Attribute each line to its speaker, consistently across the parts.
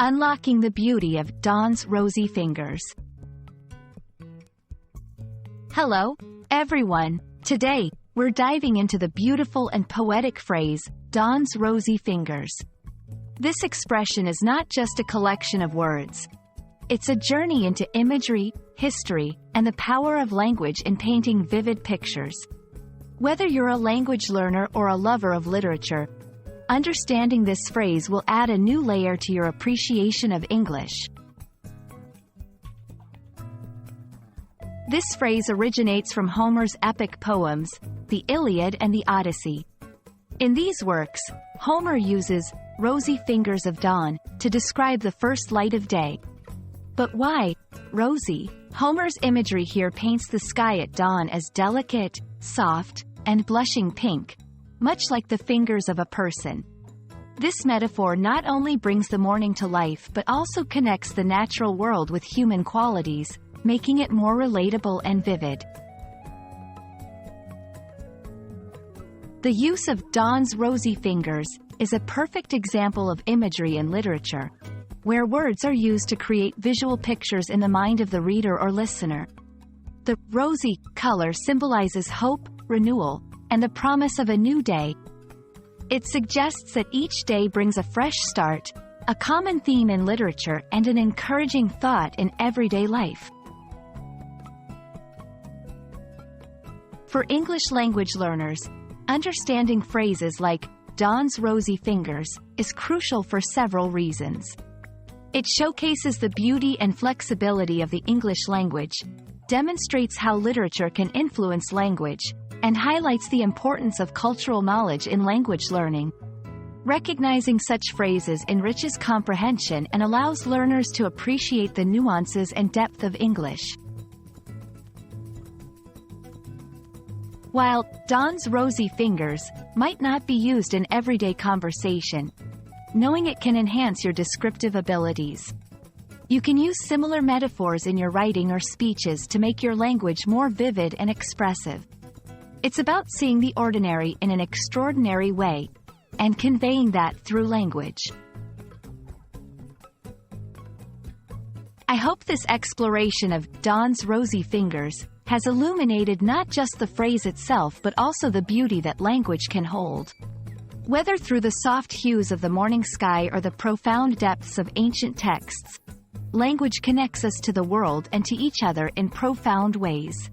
Speaker 1: Unlocking the beauty of Dawn's rosy fingers. Hello, everyone. Today, we're diving into the beautiful and poetic phrase, Dawn's rosy fingers. This expression is not just a collection of words. It's a journey into imagery, history, and the power of language in painting vivid pictures. Whether you're a language learner or a lover of literature, understanding this phrase will add a new layer to your appreciation of English. This phrase originates from Homer's epic poems, the Iliad and the Odyssey. In these works, Homer uses rosy fingers of dawn to describe the first light of day. But why rosy? Homer's imagery here paints the sky at dawn as delicate, soft, and blushing pink, much like the fingers of a person. This metaphor not only brings the morning to life but also connects the natural world with human qualities, making it more relatable and vivid. The use of Dawn's rosy fingers is a perfect example of imagery in literature, where words are used to create visual pictures in the mind of the reader or listener. The rosy color symbolizes hope, renewal, and the promise of a new day. It suggests that each day brings a fresh start, a common theme in literature and an encouraging thought in everyday life. For English language learners, understanding phrases like Dawn's rosy fingers is crucial for several reasons. It showcases the beauty and flexibility of the English language, demonstrates how literature can influence language, and highlights the importance of cultural knowledge in language learning. Recognizing such phrases enriches comprehension and allows learners to appreciate the nuances and depth of English. While Dawn's rosy fingers might not be used in everyday conversation, knowing it can enhance your descriptive abilities. You can use similar metaphors in your writing or speeches to make your language more vivid and expressive. It's about seeing the ordinary in an extraordinary way, and conveying that through language. I hope this exploration of Dawn's rosy fingers has illuminated not just the phrase itself but also the beauty that language can hold. Whether through the soft hues of the morning sky or the profound depths of ancient texts, language connects us to the world and to each other in profound ways.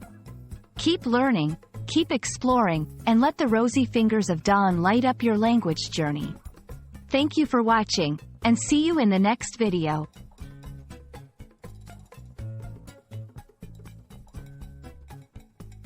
Speaker 1: Keep learning, keep exploring, and let the rosy fingers of dawn light up your language journey. Thank you for watching, and see you in the next video.